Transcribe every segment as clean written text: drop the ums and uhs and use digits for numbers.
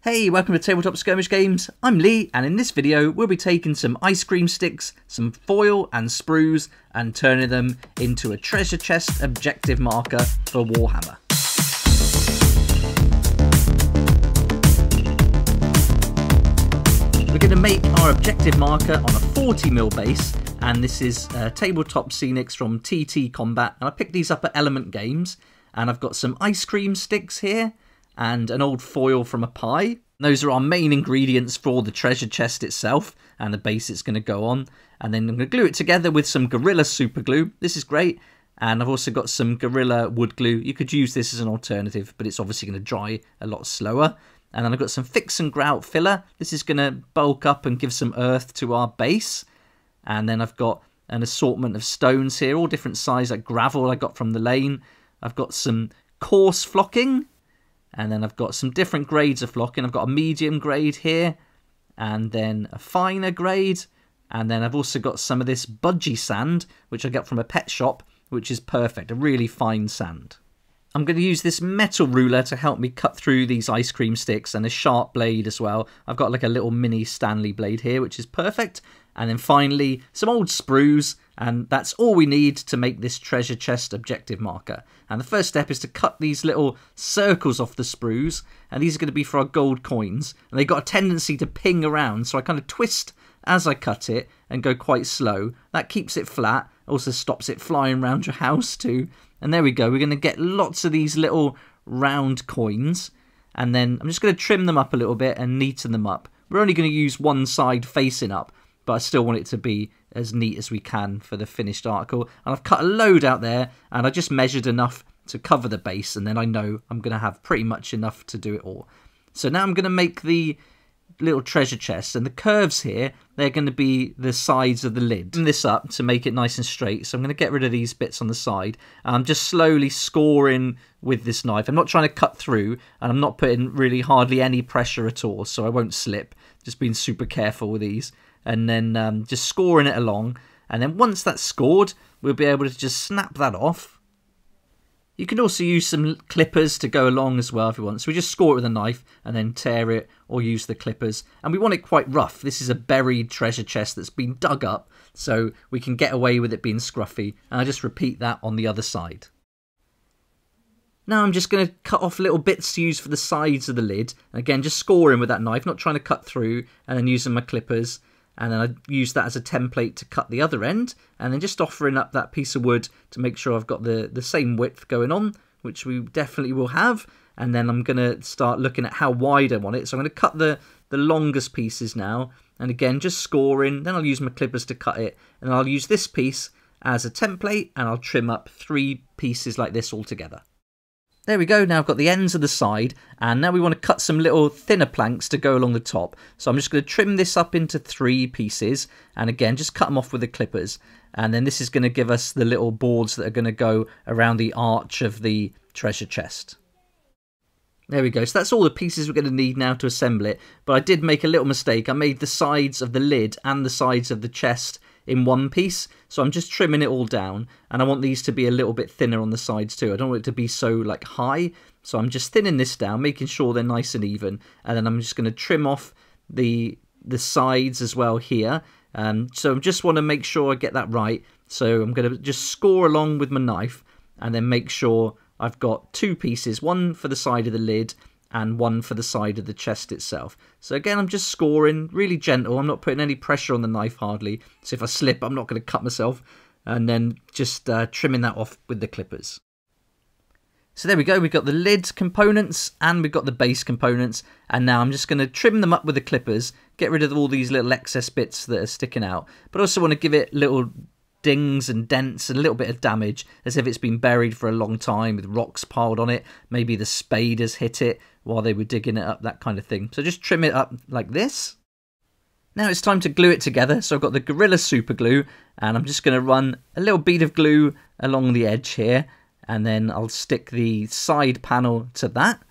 Hey, welcome to Tabletop Skirmish Games. I'm Lee, and in this video we'll be taking some ice cream sticks, some foil and sprues, and turning them into a treasure chest objective marker for Warhammer. We're going to make our objective marker on a 40mm base, and this is Tabletop Scenics from TT Combat, and I picked these up at Element Games, and I've got some ice cream sticks here, and an old foil from a pie. Those are our main ingredients for the treasure chest itself and the base it's going to go on. And then I'm going to glue it together with some Gorilla super glue. This is great. And I've also got some Gorilla wood glue. You could use this as an alternative, but it's obviously going to dry a lot slower. And then I've got some Fix and Grout filler. This is going to bulk up and give some earth to our base. And then I've got an assortment of stones here, all different size, like gravel I got from the lane. I've got some Coarse Flocking. And then I've got some different grades of flocking. I've got a medium grade here, and then a finer grade. And then I've also got some of this budgie sand, which I got from a pet shop, which is perfect, a really fine sand. I'm going to use this metal ruler to help me cut through these ice cream sticks, and a sharp blade as well. I've got like a little mini Stanley blade here, which is perfect. And then finally, some old sprues, and that's all we need to make this treasure chest objective marker. And the first step is to cut these little circles off the sprues, and these are going to be for our gold coins. And they've got a tendency to ping around, so I kind of twist as I cut it and go quite slow. That keeps it flat, also stops it flying around your house too. And there we go, we're going to get lots of these little round coins. And then I'm just going to trim them up a little bit and neaten them up. We're only going to use one side facing up, but I still want it to be as neat as we can for the finished article. And I've cut a load out there, and I just measured enough to cover the base, and then I know I'm going to have pretty much enough to do it all. So now I'm going to make the little treasure chest, and the curves here, they're going to be the sides of the lid. Trim this up to make it nice and straight, so I'm going to get rid of these bits on the side. And I'm just slowly scoring with this knife. I'm not trying to cut through, and I'm not putting really hardly any pressure at all, so I won't slip. Just being super careful with these. And then just scoring it along. And then once that's scored, we'll be able to just snap that off. You can also use some clippers to go along as well if you want. So we just score it with a knife and then tear it, or use the clippers. And we want it quite rough. This is a buried treasure chest that's been dug up, so we can get away with it being scruffy. And I just repeat that on the other side. Now I'm just going to cut off little bits to use for the sides of the lid. Again, just scoring with that knife, not trying to cut through, and then using my clippers. And then I use that as a template to cut the other end, and then just offering up that piece of wood to make sure I've got the same width going on, which we definitely will have. And then I'm going to start looking at how wide I want it. So I'm going to cut the longest pieces now, and again just scoring. Then I'll use my clippers to cut it, and I'll use this piece as a template, and I'll trim up 3 pieces like this all together. There we go, now I've got the ends of the side, and now we want to cut some little thinner planks to go along the top. So I'm just going to trim this up into 3 pieces, and again, just cut them off with the clippers. And then this is going to give us the little boards that are going to go around the arch of the treasure chest. There we go, so that's all the pieces we're going to need now to assemble it. But I did make a little mistake. I made the sides of the lid and the sides of the chest in one piece, so I'm just trimming it all down, and I want these to be a little bit thinner on the sides too. I don't want it to be so like high, so I'm just thinning this down, making sure they're nice and even, and then I'm just going to trim off the sides as well here. So I just want to make sure I get that right, so I'm going to just score along with my knife, and then make sure I've got 2 pieces, one for the side of the lid and one for the side of the chest itself. So again, I'm just scoring, really gentle. I'm not putting any pressure on the knife hardly. So if I slip, I'm not going to cut myself. And then just trimming that off with the clippers. So there we go. We've got the lid components and we've got the base components. And now I'm just going to trim them up with the clippers, get rid of all these little excess bits that are sticking out. But I also want to give it little dings and dents and a little bit of damage, as if it's been buried for a long time with rocks piled on it. Maybe the spade has hit it while they were digging it up, that kind of thing. So just trim it up like this. Now it's time to glue it together. So I've got the Gorilla super glue, and I'm just going to run a little bead of glue along the edge here, and then I'll stick the side panel to that.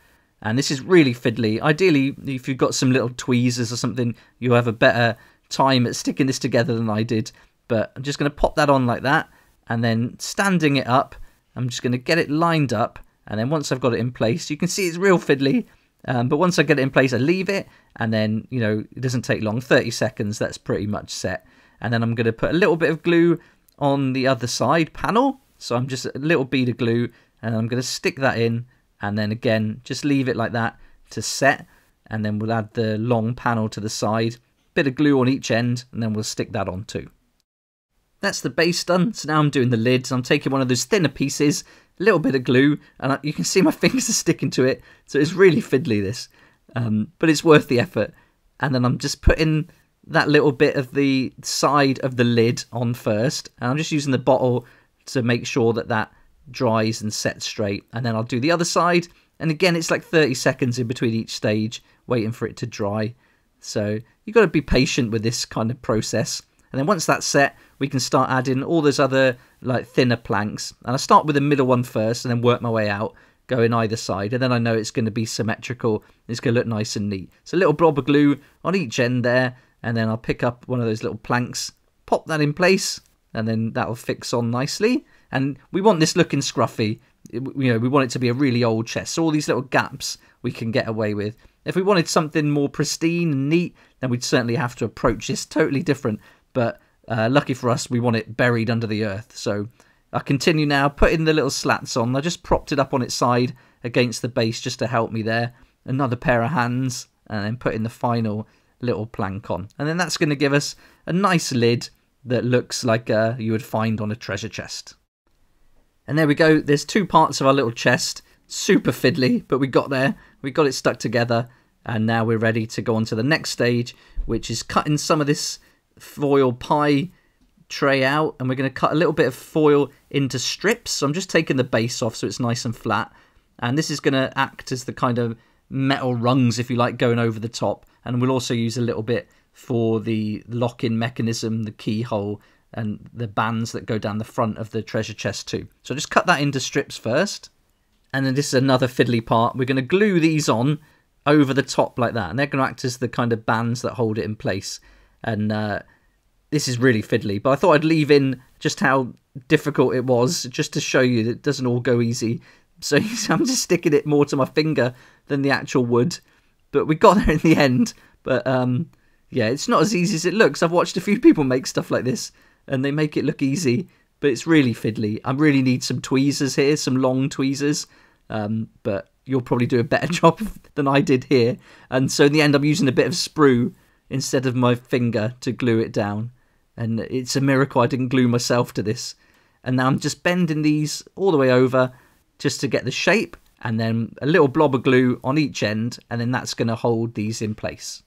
And this is really fiddly. Ideally, if you've got some little tweezers or something, you'll have a better time at sticking this together than I did. But I'm just going to pop that on like that, and then standing it up, I'm just going to get it lined up, and then once I've got it in place, you can see it's real fiddly, But once I get it in place, I leave it, and then, you know, it doesn't take long, 30 seconds, that's pretty much set. And then I'm going to put a little bit of glue on the other side panel. So I'm just a little bead of glue, and I'm going to stick that in, and then again, just leave it like that to set. And then we'll add the long panel to the side, bit of glue on each end, and then we'll stick that on too. That's the base done. So now I'm doing the lids. I'm taking one of those thinner pieces, a little bit of glue, and you can see my fingers are sticking to it. So it's really fiddly, this, but it's worth the effort. And then I'm just putting that little bit of the side of the lid on first, and I'm just using the bottle to make sure that that dries and sets straight. And then I'll do the other side, and again, it's like 30 seconds in between each stage, waiting for it to dry. So you've got to be patient with this kind of process. And then once that's set, we can start adding all those other like thinner planks. And I start with the middle one first, and then work my way out, going either side. And then I know it's going to be symmetrical. It's going to look nice and neat. So a little blob of glue on each end there, and then I'll pick up one of those little planks, pop that in place, and then that'll fix on nicely. And we want this looking scruffy. You know, we want it to be a really old chest. So all these little gaps we can get away with. If we wanted something more pristine and neat, then we'd certainly have to approach this totally different. But lucky for us, we want it buried under the earth. So I'll continue now, putting the little slats on. I just propped it up on its side against the base just to help me there. Another pair of hands, and then putting the final little plank on. And then that's going to give us a nice lid that looks like you would find on a treasure chest. And there we go. There's two parts of our little chest. Super fiddly, but we got there. We got it stuck together, and now we're ready to go on to the next stage, which is cutting some of this foil pie tray out, and we're going to cut a little bit of foil into strips. So I'm just taking the base off so it's nice and flat, and this is going to act as the kind of metal rungs, if you like, going over the top. And we'll also use a little bit for the lock-in mechanism, the keyhole, and the bands that go down the front of the treasure chest too. So just cut that into strips first. And then this is another fiddly part. We're going to glue these on over the top like that. And they're going to act as the kind of bands that hold it in place. And this is really fiddly. But I thought I'd leave in just how difficult it was, just to show you that it doesn't all go easy. So I'm just sticking it more to my finger than the actual wood. But we got there in the end. But yeah, it's not as easy as it looks. I've watched a few people make stuff like this, and they make it look easy. But it's really fiddly. I really need some tweezers here, some long tweezers. But you'll probably do a better job than I did here. And so in the end, I'm using a bit of sprue instead of my finger to glue it down. And it's a miracle I didn't glue myself to this. And now I'm just bending these all the way over just to get the shape. And then a little blob of glue on each end. And then that's going to hold these in place.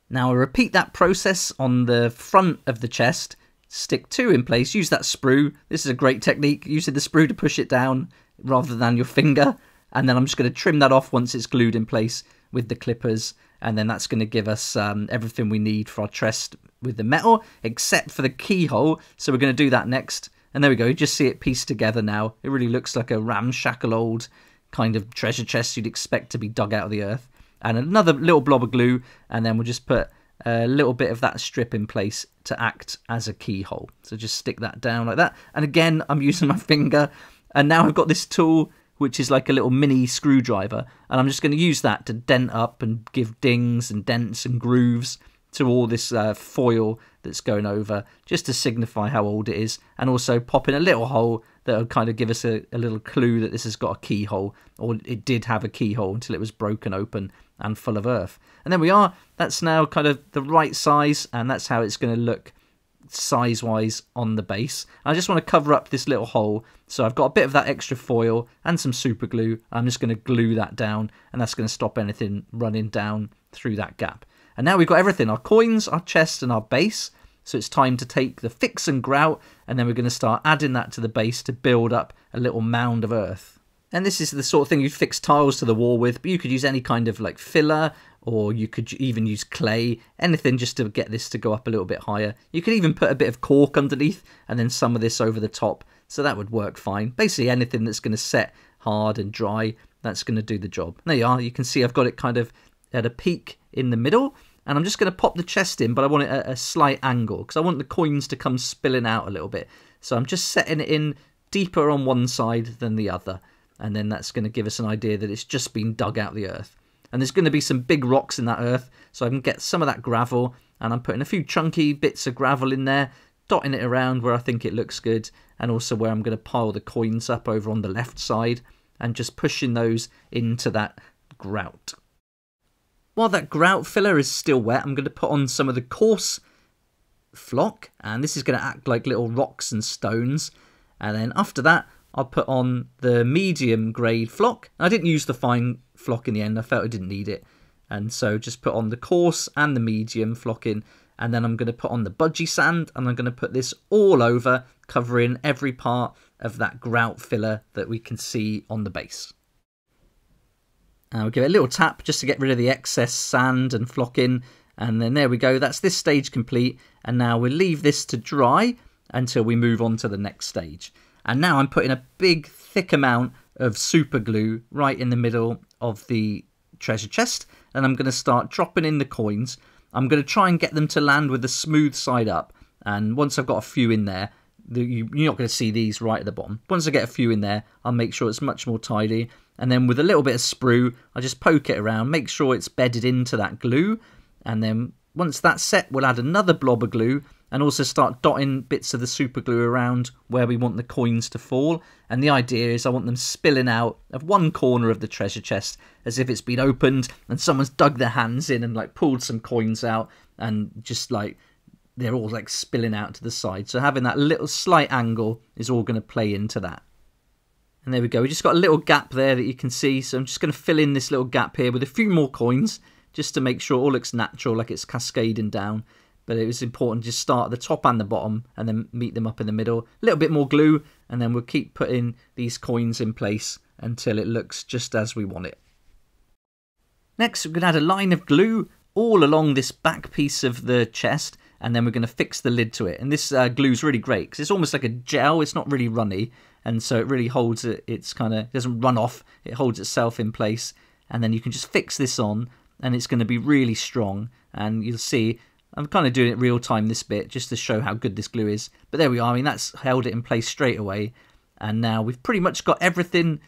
Now I'll repeat that process on the front of the chest. Stick two in place, use that sprue. This is a great technique, using the sprue to push it down rather than your finger. And then I'm just going to trim that off once it's glued in place with the clippers. And then that's going to give us everything we need for our chest with the metal, except for the keyhole. So we're going to do that next. And there we go, you just see it pieced together now. It really looks like a ramshackle old kind of treasure chest you'd expect to be dug out of the earth. And another little blob of glue, and then we'll just put a little bit of that strip in place to act as a keyhole. So just stick that down like that. And again, I'm using my finger. And now I've got this tool, which is like a little mini screwdriver. And I'm just going to use that to dent up and give dings and dents and grooves to all this foil that's going over, just to signify how old it is. And also pop in a little hole that will kind of give us a little clue that this has got a keyhole, or it did have a keyhole until it was broken open and full of earth. And there we are. That's now kind of the right size, and that's how it's going to look size-wise on the base. I just want to cover up this little hole, so I've got a bit of that extra foil and some super glue. I'm just going to glue that down, and that's going to stop anything running down through that gap. And now we've got everything, our coins, our chest, and our base. So it's time to take the fix and grout, and then we're going to start adding that to the base to build up a little mound of earth. And this is the sort of thing you'd fix tiles to the wall with, but you could use any kind of like filler, or you could even use clay, anything just to get this to go up a little bit higher. You could even put a bit of cork underneath, and then some of this over the top, so that would work fine. Basically anything that's going to set hard and dry, that's going to do the job. There you are, you can see I've got it kind of at a peak in the middle, and I'm just going to pop the chest in, but I want it at a slight angle, because I want the coins to come spilling out a little bit. So I'm just setting it in deeper on one side than the other. and then that's going to give us an idea that it's just been dug out of the earth. And there's going to be some big rocks in that earth, so I can get some of that gravel, and I'm putting a few chunky bits of gravel in there, dotting it around where I think it looks good, and also where I'm going to pile the coins up over on the left side, and just pushing those into that grout. While that grout filler is still wet, I'm going to put on some of the coarse flock, and this is going to act like little rocks and stones. And then after that, I'll put on the medium grade flock. I didn't use the fine flock in the end, I felt I didn't need it. And so just put on the coarse and the medium flocking, and then I'm going to put on the budgie sand, and I'm going to put this all over, covering every part of that grout filler that we can see on the base. We'll give it a little tap just to get rid of the excess sand and flocking, and then there we go, that's this stage complete. And now we'll leave this to dry until we move on to the next stage. And now I'm putting a big thick amount of super glue right in the middle of the treasure chest, and I'm going to start dropping in the coins. I'm going to try and get them to land with the smooth side up, and once I've got a few in there, you're not going to see these right at the bottom. Once I get a few in there, I'll make sure it's much more tidy, and then with a little bit of sprue, I'll just poke it around, make sure it's bedded into that glue, and then once that's set, we'll add another blob of glue, and also start dotting bits of the super glue around where we want the coins to fall. And the idea is I want them spilling out of one corner of the treasure chest as if it's been opened and someone's dug their hands in and like pulled some coins out, and just like they're all like spilling out to the side. So having that little slight angle is all going to play into that. And there we go, we just got a little gap there that you can see, so I'm just going to fill in this little gap here with a few more coins just to make sure it all looks natural, like it's cascading down. But it was important to just start at the top and the bottom and then meet them up in the middle. A little bit more glue, and then we'll keep putting these coins in place until it looks just as we want it. Next, we're going to add a line of glue all along this back piece of the chest, and then we're going to fix the lid to it. And this glue is really great because it's almost like a gel. It's not really runny, and so it really holds it. It's kind of doesn't run off. It holds itself in place, and then you can just fix this on, and it's going to be really strong. And you'll see I'm kind of doing it real time this bit just to show how good this glue is. But there we are. I mean, that's held it in place straight away. And now we've pretty much got everything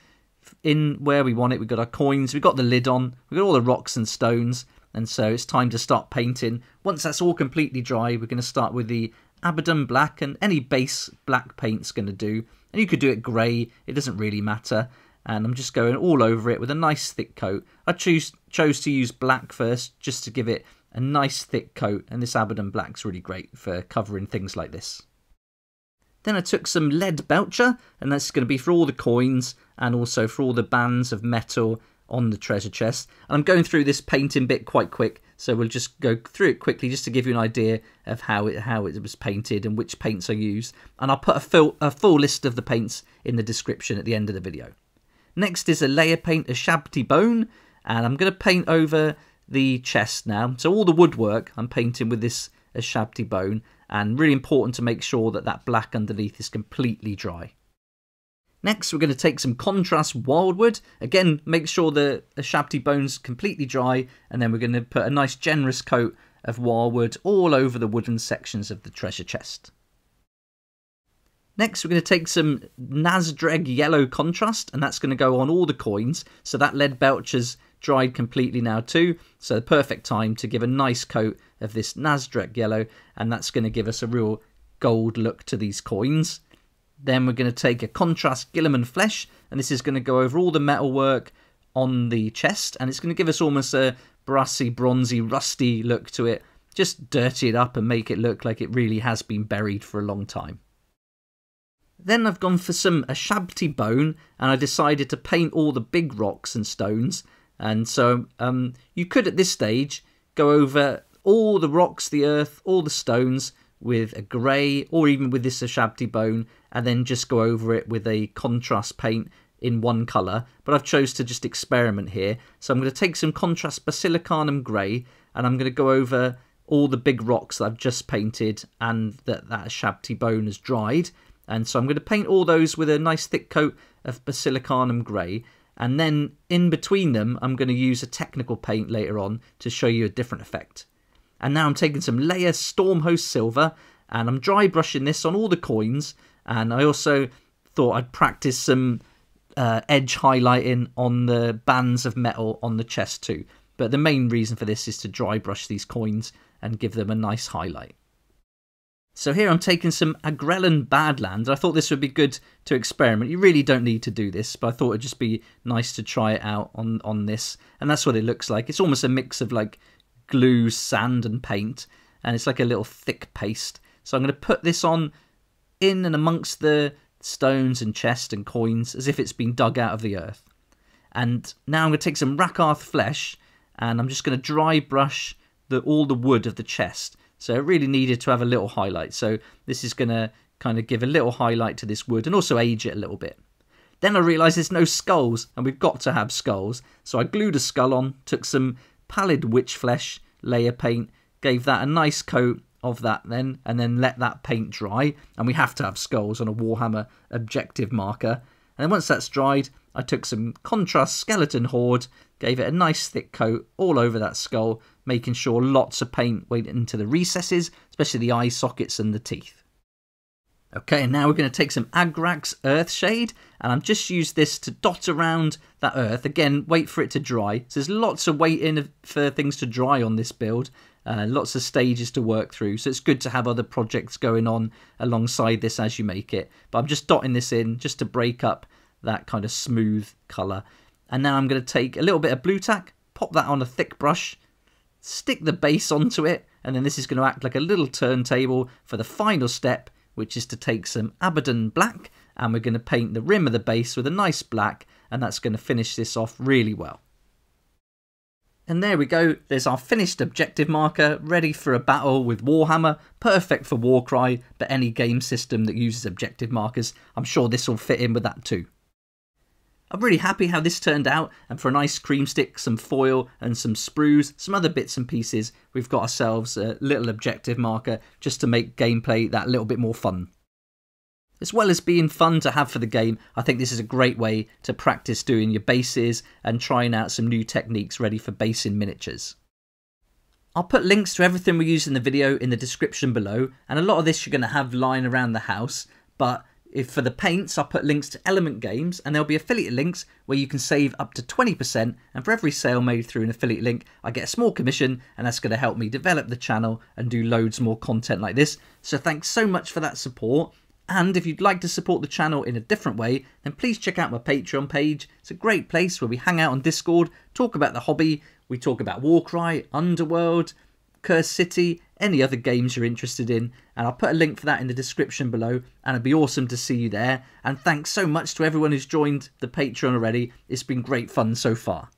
in where we want it. We've got our coins, we've got the lid on, we've got all the rocks and stones. And so it's time to start painting. Once that's all completely dry, we're going to start with the Abbaddon black, and any base black paint's going to do. And you could do it grey, it doesn't really matter. And I'm just going all over it with a nice thick coat. I chose to use black first just to give it a nice thick coat, and this Abbaddon black's really great for covering things like this. Then I took some lead belcher, and that's going to be for all the coins and also for all the bands of metal on the treasure chest. And I'm going through this painting bit quite quick, so we'll just go through it quickly just to give you an idea of how it was painted and which paints I used. And I'll put a full list of the paints in the description at the end of the video. Next is a layer paint Ushabti Bone, and I'm going to paint over the chest now. So all the woodwork I'm painting with this Ushabti Bone, and really important to make sure that that black underneath is completely dry. Next we're going to take some contrast wildwood. Again, make sure the Ushabti Bone's completely dry, and then we're going to put a nice generous coat of wildwood all over the wooden sections of the treasure chest. Next we're going to take some NAZDREG yellow contrast, and that's going to go on all the coins. So that lead belcher's dried completely now too, so the perfect time to give a nice coat of this NAZDREG yellow, and that's going to give us a real gold look to these coins. Then we're going to take a contrast GUILLIMAN flesh, and this is going to go over all the metalwork on the chest, and it's going to give us almost a brassy, bronzy, rusty look to it. Just dirty it up and make it look like it really has been buried for a long time. Then I've gone for some Ushabti Bone, and I decided to paint all the big rocks and stones. And so you could at this stage go over all the rocks, the earth, all the stones with a grey, or even with this Ushabti Bone, and then just go over it with a contrast paint in one colour. But I've chose to just experiment here. So I'm going to take some contrast BASILICANUM grey, and I'm going to go over all the big rocks that I've just painted and that Ushabti Bone has dried. And so I'm going to paint all those with a nice thick coat of BASILICANUM grey. And then in between them, I'm going to use a technical paint later on to show you a different effect. And now I'm taking some layer Stormhost silver, and I'm dry brushing this on all the coins. And I also thought I'd practice some edge highlighting on the bands of metal on the chest too. But the main reason for this is to dry brush these coins and give them a nice highlight. So here I'm taking some AGRELLAN Badlands. I thought this would be good to experiment. You really don't need to do this, but I thought it'd just be nice to try it out on this. And that's what it looks like. It's almost a mix of like glue, sand and paint. And it's like a little thick paste. So I'm going to put this on in and amongst the stones and chest and coins as if it's been dug out of the earth. And now I'm going to take some Rakarth flesh and I'm just going to dry brush all the wood of the chest. So it really needed to have a little highlight. So this is going to kind of give a little highlight to this wood and also age it a little bit. Then I realised there's no skulls and we've got to have skulls. So I glued a skull on, took some Pallid witch flesh layer paint, gave that a nice coat of that then, and then let that paint dry. And we have to have skulls on a Warhammer objective marker. And then once that's dried, I took some contrast skeleton horde, gave it a nice thick coat all over that skull, making sure lots of paint went into the recesses, especially the eye sockets and the teeth. Okay, and now we're going to take some Agrax Earthshade, and I've just used this to dot around that earth. Again, wait for it to dry. So there's lots of waiting for things to dry on this build, lots of stages to work through. So it's good to have other projects going on alongside this as you make it. But I'm just dotting this in just to break up that kind of smooth colour. And now I'm going to take a little bit of blue tack, pop that on a thick brush, stick the base onto it, and then this is going to act like a little turntable for the final step, which is to take some Abbaddon black, and we're going to paint the rim of the base with a nice black, and that's going to finish this off really well. And there we go, there's our finished objective marker, ready for a battle with Warhammer, perfect for Warcry, but any game system that uses objective markers, I'm sure this will fit in with that too. I'm really happy how this turned out, and for a nice cream stick, some foil and some sprues, some other bits and pieces, we've got ourselves a little objective marker just to make gameplay that little bit more fun. As well as being fun to have for the game, I think this is a great way to practice doing your bases and trying out some new techniques ready for basing miniatures. I'll put links to everything we use in the video in the description below, and a lot of this you're going to have lying around the house, but for the paints, I'll put links to Element Games, and there'll be affiliate links where you can save up to 20%, and for every sale made through an affiliate link, I get a small commission, and that's going to help me develop the channel and do loads more content like this. So thanks so much for that support, and if you'd like to support the channel in a different way, then please check out my Patreon page. It's a great place where we hang out on Discord, talk about the hobby, we talk about Warcry, Underworld, Cursed City, any other games you're interested in, and I'll put a link for that in the description below, and it'd be awesome to see you there. And thanks so much to everyone who's joined the Patreon already. It's been great fun so far.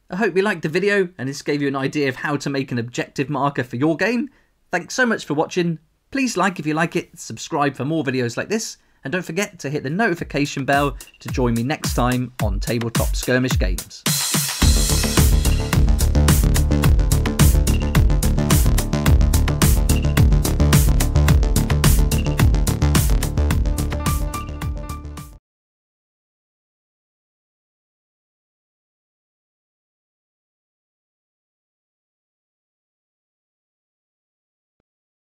I hope you liked the video and this gave you an idea of how to make an objective marker for your game. Thanks so much for watching. Please like if you like it, subscribe for more videos like this, and don't forget to hit the notification bell to join me next time on Tabletop Skirmish Games.